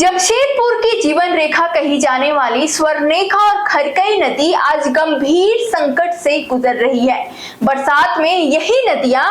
जमशेदपुर की जीवन रेखा कही जाने वाली स्वर्णरेखा और खरकई नदी आज गंभीर संकट से गुजर रही है। बरसात में यही नदियां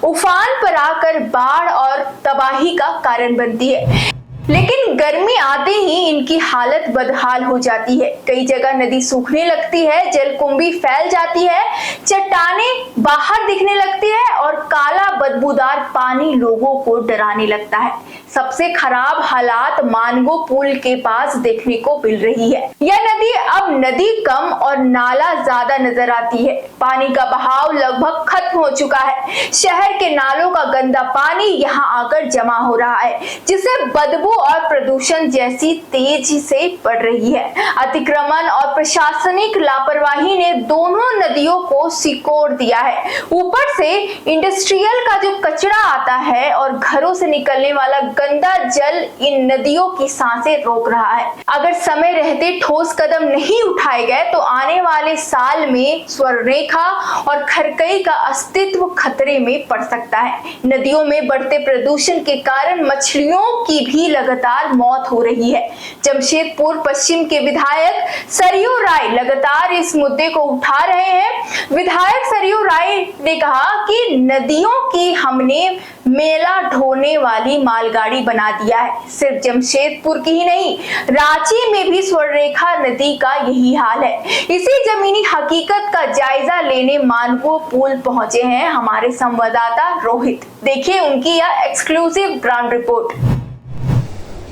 उफान पर आकर बाढ़ और तबाही का कारण बनती है, लेकिन गर्मी आते ही इनकी हालत बदहाल हो जाती है। कई जगह नदी सूखने लगती है, जलकुंभी फैल जाती है, चट्टानें बाहर दिखने लगती है और काला बदबूदार पानी लोगों को डराने लगता है। सबसे खराब हालात मानगो पुल के पास देखने को मिल रही है। यह नदी अब नदी कम और नाला ज्यादा नजर आती है। पानी का बहाव लगभग खत्म हो चुका है। शहर के नालों का गंदा पानी यहाँ आकर जमा हो रहा है, जिससे बदबू और प्रदूषण जैसी तेजी से बढ़ रही है। अतिक्रमण और प्रशासनिक लापरवाही ने दोनों नदियों को सिकोड़ दिया है। ऊपर से इंडस्ट्रियल का जो कचरा आता है और घरों से निकलने वाला गंदा जल इन नदियों की सांसें रोक रहा है। अगर समय रहते ठोस कदम नहीं उठाए गए तो आने वाले साल में स्वर्णरेखा और खरकई का अस्तित्व खतरे में पड़ सकता है। नदियों में बढ़ते प्रदूषण के कारण मछलियों की भी लगातार मौत हो रही है। जमशेदपुर पश्चिम के विधायक सरयू राय लगातार इस मुद्दे को उठा रहे हैं। विधायक सरयू राय ने कहा कि नदियों की हमने मेला ढोने वाली मालगाड़ी बना दिया है। सिर्फ जमशेदपुर की ही नहीं, रांची में भी स्वर्णरेखा नदी का यही हाल है। इसी जमीनी हकीकत का जायजा लेने मानगो पुल पहुंचे हैं हमारे संवाददाता रोहित। देखिए उनकी यह एक्सक्लूसिव ग्राउंड रिपोर्ट।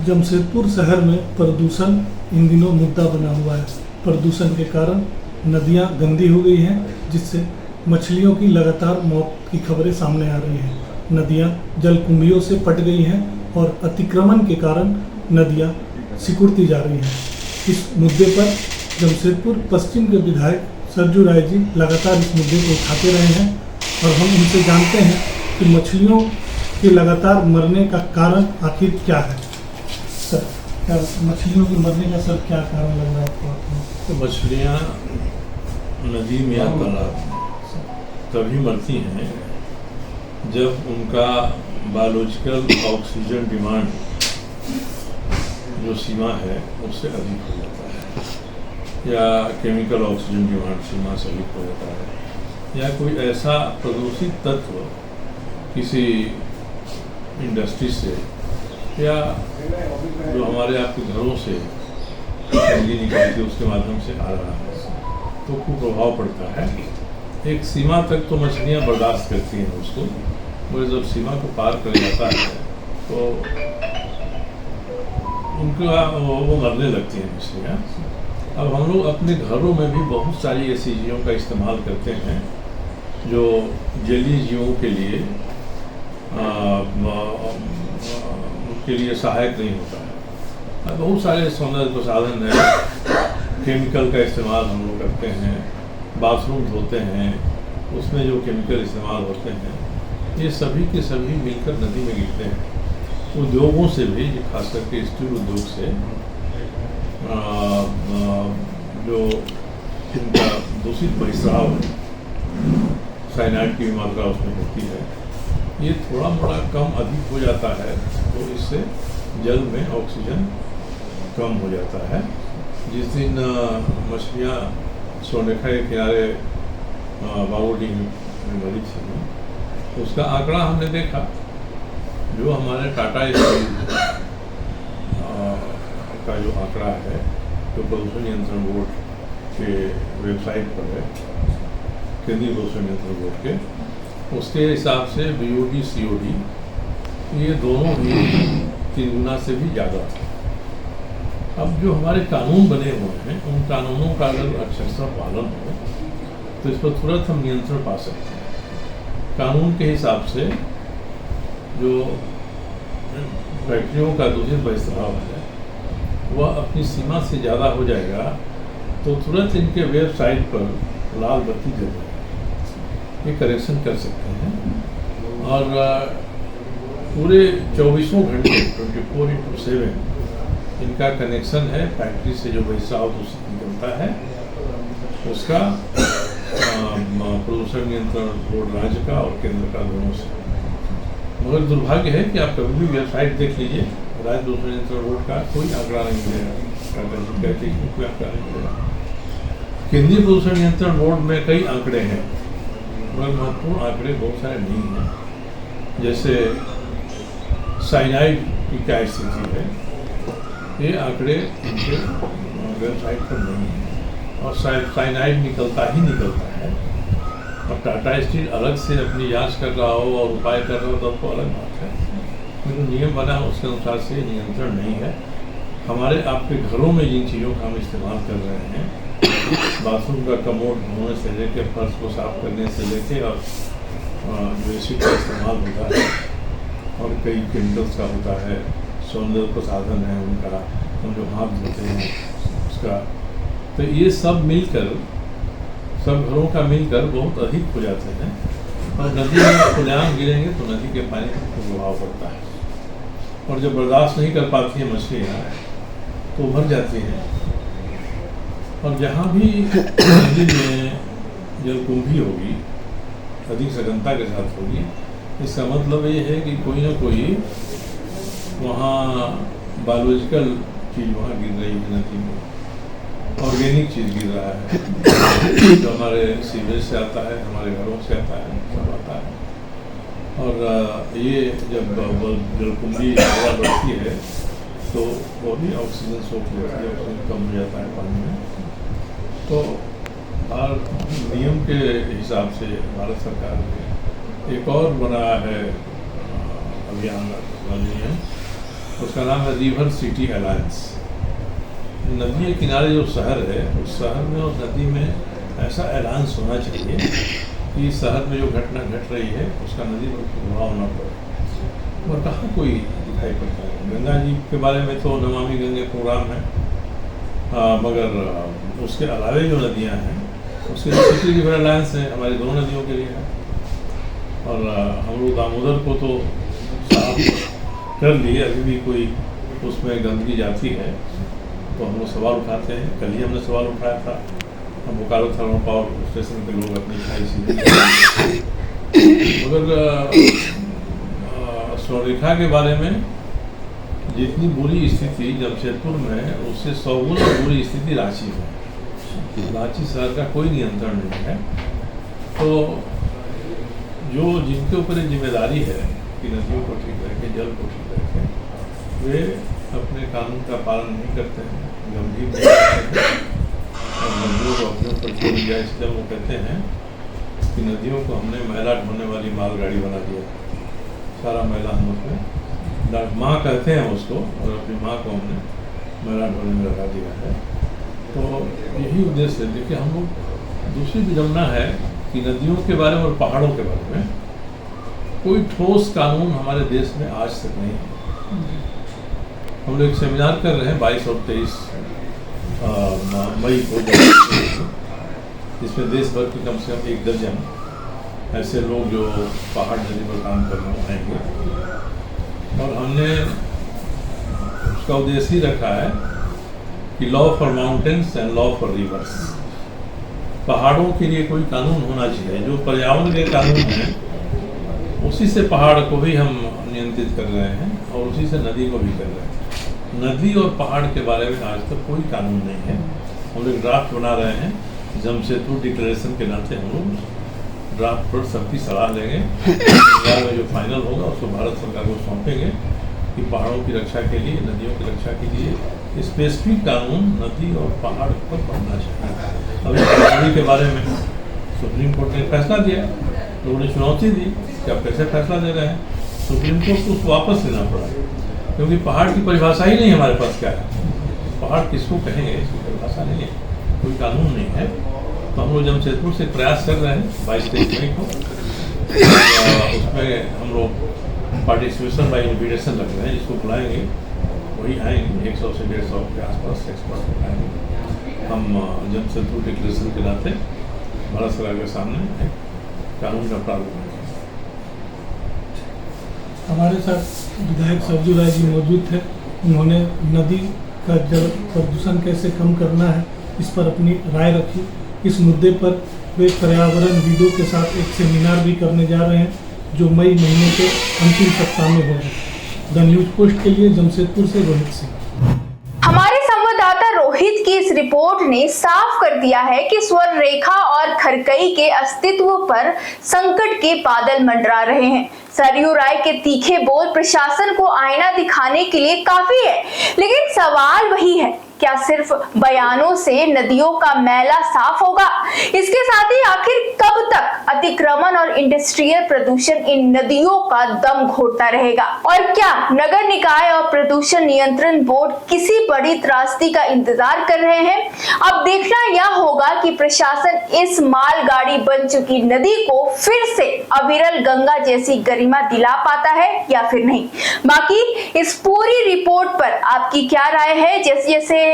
जमशेदपुर शहर में प्रदूषण इन दिनों मुद्दा बना हुआ है। प्रदूषण के कारण नदियां गंदी हो गई हैं, जिससे मछलियों की लगातार मौत की खबरें सामने आ रही हैं। नदियां जलकुंभियों से पट गई हैं और अतिक्रमण के कारण नदियां सिकुड़ती जा रही हैं। इस मुद्दे पर जमशेदपुर पश्चिम के विधायक सरयू राय जी लगातार इस मुद्दे को उठाते रहे हैं और हम उनसे जानते हैं कि मछलियों के लगातार मरने का कारण आखिर क्या है। सर, क्या मछलियों के मरने का सर क्या कारण लग रहा है आपको? तो मछलियाँ नदी में या तालाब में तभी मरती हैं जब उनका बायोलॉजिकल ऑक्सीजन डिमांड जो सीमा है उससे अधिक हो जाता है, या केमिकल ऑक्सीजन डिमांड सीमा से अधिक हो जाता है, या कोई ऐसा प्रदूषित तत्व किसी इंडस्ट्री से या जो हमारे आपके घरों से गंदगी निकलती है उसके माध्यम से आ रहा है, तो खूब प्रभाव पड़ता है। एक सीमा तक तो मछलियाँ बर्दाश्त करती हैं उसको, मगर जब सीमा को पार कर जाता है तो उनका वो मरने लगती हैं मछलियाँ। अब हम लोग अपने घरों में भी बहुत सारी ऐसी चीज़ों का इस्तेमाल करते हैं जो जलीय जीवों के लिए के लिए सहायक नहीं होता है। बहुत सारे सौंदर्य प्रसाधन है, केमिकल का इस्तेमाल हम लोग करते हैं, बाथरूम धोते हैं, उसमें जो केमिकल इस्तेमाल होते हैं ये सभी के सभी मिलकर नदी में गिरते हैं। उद्योगों से भी, खास करके स्टील उद्योग से जो इनका दूषित बहिस्राव है, साइनाइड की मात्रा उसमें होती है, ये थोड़ा मोड़ा कम अधिक हो जाता है तो इससे जल में ऑक्सीजन कम हो जाता है। जिस दिन मछलियाँ स्वर्णरेखा के किनारे बागोडीह में मरी थी, उसका आंकड़ा हमने देखा। जो हमारे टाटा स्टील का जो आंकड़ा है, जो प्रदूषण नियंत्रण बोर्ड के वेबसाइट पर है, केंद्रीय प्रदूषण नियंत्रण बोर्ड के, उसके हिसाब से BOD COD ये दोनों भी 3 गुना से भी ज़्यादा था। अब जो हमारे कानून बने हुए हैं, उन कानूनों का अगर अक्षरशः पालन हो तो इस पर तुरंत हम नियंत्रण पा सकते हैं। कानून के हिसाब से जो फैक्ट्रियों का दूषित बहिस्राव है वह अपनी सीमा से ज़्यादा हो जाएगा तो तुरंत इनके वेबसाइट पर लाल बत्ती जल जाएगी, ये करेक्शन कर सकते हैं। और पूरे 24 घंटे 24/7 इनका कनेक्शन है फैक्ट्री से। जो बहिस्राव दूषित निकलता है उसका प्रदूषण नियंत्रण बोर्ड राज्य का और केंद्र का दोनों से। मगर दुर्भाग्य है कि आप कभी भी वेबसाइट देख लीजिए, राज्य प्रदूषण नियंत्रण बोर्ड का कोई आंकड़ा नहीं मिलेगा, कहते हैं कोई आंकड़ा नहीं मिलेगा। केंद्रीय प्रदूषण नियंत्रण बोर्ड में कई आंकड़े हैं, मगर महत्वपूर्ण आंकड़े बहुत सारे नहीं हैं। जैसे साइनाइड की क्या स्थिति है, ये आंकड़े उनके वेबसाइट पर नहीं है, और साइनाइड निकलता ही निकलता है। और टाटा स्टील अलग से अपनी जांच कर रहा हो और उपाय कर रहा हो तब तो अलग बात है, लेकिन नियम बना है उसके अनुसार से नियंत्रण नहीं है। हमारे आपके घरों में जिन चीज़ों का हम इस्तेमाल कर रहे हैं, बाथरूम का कमोड धोने से लेके फर्श को साफ करने से लेके और बेसिक का इस्तेमाल होता है, और कई केमिकल्स का होता है, सौंदर्य प्रसाधन है उनका, हम जो हाथ धोते हैं उसका, तो ये सब मिलकर, सब घरों का मिलकर बहुत अधिक हो जाते हैं। और नदी में खुलेआम गिरेंगे तो नदी के पानी पर प्रभाव पड़ता है, और जब बर्दाश्त नहीं कर पाती हैं मछलियाँ तो उभर जाती हैं। और जहाँ भी नदी में जलकुंभी होगी, अधिक सघनता के साथ होगी, इसका मतलब ये है कि कोई ना कोई वहाँ बायोलॉजिकल चीज़ वहाँ गिर रही है नदी में, ऑर्गेनिक चीज़ गिर रहा है जो हमारे सीवरेज से आता है, हमारे घरों से आता है, सब आता है। और ये जब जलकुंभी हवा बढ़ती है तो वो भी ऑक्सीजन सोख लेती है, ऑक्सीजन कम हो जाता है पानी में। तो हर नियम के हिसाब से भारत सरकार ने एक और बनाया है अभियान, उसका नाम है रिवर सिटी अलायंस। नदी के किनारे जो शहर है, उस शहर में और नदी में ऐसा अलायंस होना चाहिए कि शहर में जो घटना घट रही है उसका नदी पर प्रभाव न पड़े। और कहाँ कोई दिखाई पड़ता है। गंगा जी के बारे में तो नमामि गंगे प्रोग्राम है, मगर उसके अलावे जो नदियाँ हैं उसके लिए सिटी रिवर अलायंस है, हमारी दोनों नदियों के लिए है। और हम लोग दामोदर को तो साफ कर लिए, अभी भी कोई उसमें गंदगी जाती है तो हम लोग सवाल उठाते हैं। कल ही हमने सवाल उठाया था, हम बोकारो थर्मल पावर स्टेशन के लोग अपनी खाई सी मगर स्वर्णरेखा के बारे में जितनी बुरी स्थिति जमशेदपुर में है, उससे 100 गुना बुरी स्थिति रांची में। रांची शहर का कोई नियंत्रण नहीं है। तो जो जिनके ऊपर जिम्मेदारी है कि नदियों को ठीक रखें, जल को ठीक रखें, वे अपने कानून का पालन नहीं करते हैं, गंभीर नहीं करते हैं और नदियों को अपने ऊपर छोड़ दिया। इसलिए वो कहते हैं कि नदियों को हमने मैला ढोने वाली मालगाड़ी बना दिया, सारा मैला हम उसमें माँ कहते हैं उसको, और अपनी माँ को हमने मैला ढोने में लगा दिया है। तो यही उद्देश्य है। देखिए, हम लोग दूसरी विडंबना है कि नदियों के बारे में और पहाड़ों के बारे में कोई ठोस कानून हमारे देश में आज तक नहीं है। हम लोग एक सेमिनार कर रहे हैं 22 और 23 मई को, जिसमें देश भर के कम से कम 1 दर्जन ऐसे लोग जो पहाड़ नदी पर काम करने आएंगे। और हमने उसका उद्देश्य ही रखा है कि law for mountains and law for reverse. पहाड़ों के लिए कोई कानून होना चाहिए, जो पर्यावरण के कानून हैं उसी से पहाड़ को भी हम नियंत्रित कर रहे हैं और उसी से नदी को भी कर रहे हैं। नदी और पहाड़ के बारे में आज तक कोई कानून नहीं है। हम लोग ड्राफ्ट बना रहे हैं, जमशेदपुर डिक्लेरेशन के नाते हम लोग ड्राफ्ट पर सबकी सलाह लेंगे। में जो फाइनल होगा उसको भारत सरकार को सौंपेंगे कि पहाड़ों की रक्षा के लिए, नदियों की रक्षा के लिए स्पेसिफिक कानून नदी और पहाड़ पर बनना चाहिए। अभी नदी के बारे में सुप्रीम कोर्ट ने फैसला दिया, लोगों ने चुनौती दी कि आप कैसे फैसला दे रहे हैं। सुप्रीम कोर्ट को उसको वापस लेना पड़ा, क्योंकि पहाड़ की परिभाषा ही नहीं हमारे पास। क्या है पहाड़, किसको कहेंगे, इसकी परिभाषा नहीं है, कोई कानून नहीं है। तो हम लोग जमशेदपुर से प्रयास कर रहे हैं 22-23 मई को, उसमें हम लोग पार्टिसिपेशन बाई इन्विटेशन रख रहे हैं। जिसको बुलाएंगे वही आएंगे, 100 से 150 के आसपास एक्सपर्ट आएंगे। हम जमशेदपुर डिक्लेरेशन के नाते भारत सरकार के सामने कानून का प्रारूप। हमारे साथ विधायक सरजू राय जी मौजूद थे। उन्होंने नदी का जल प्रदूषण कैसे कम करना है इस पर अपनी राय रखी। इस मुद्दे पर वे पर्यावरणविदों के साथ एक सेमिनार भी करने जा रहे हैं, जो मई महीने के अंतिम सप्ताह में होगा। द न्यूज पोस्ट के लिए जमशेदपुर से रोहित सिंह। हमारे संवाददाता रोहित की इस रिपोर्ट ने साफ कर दिया है कि स्वर्ण रेखा और खरकई के अस्तित्व पर संकट के बादल मंडरा रहे हैं। सरयू राय के तीखे बोल प्रशासन को आईना दिखाने के लिए काफी है, लेकिन सवाल वही है, क्या सिर्फ बयानों से नदियों का मैला साफ होगा? इसके साथ ही आखिर कब तक अतिक्रमण और इंडस्ट्रियल प्रदूषण इन नदियों का दम घोटता रहेगा? और क्या नगर निकाय और प्रदूषण नियंत्रण बोर्ड किसी बड़ी त्रासदी का इंतजार कर रहे हैं? अब देखना यह होगा कि प्रशासन इस मालगाड़ी बन चुकी नदी को फिर से अविरल गंगा जैसी गरिमा दिला पाता है या फिर नहीं। बाकी इस पूरी रिपोर्ट पर आपकी क्या राय है? जैसे जैसे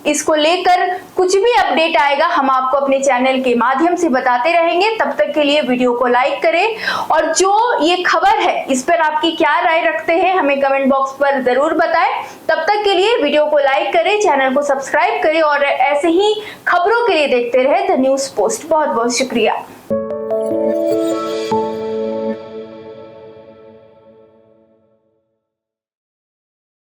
इसको लेकर कुछ भी अपडेट आएगा हम आपको अपने चैनल के माध्यम से बताते रहेंगे। तब तक के लिए वीडियो को लाइक करें और जो ये खबर है इस पर आपकी क्या राय रखते हैं हमें कमेंट बॉक्स पर जरूर बताएं। तब तक के लिए वीडियो को लाइक करें, चैनल को सब्सक्राइब करें और ऐसे ही खबरों के लिए देखते रहे द न्यूज पोस्ट। बहुत बहुत शुक्रिया।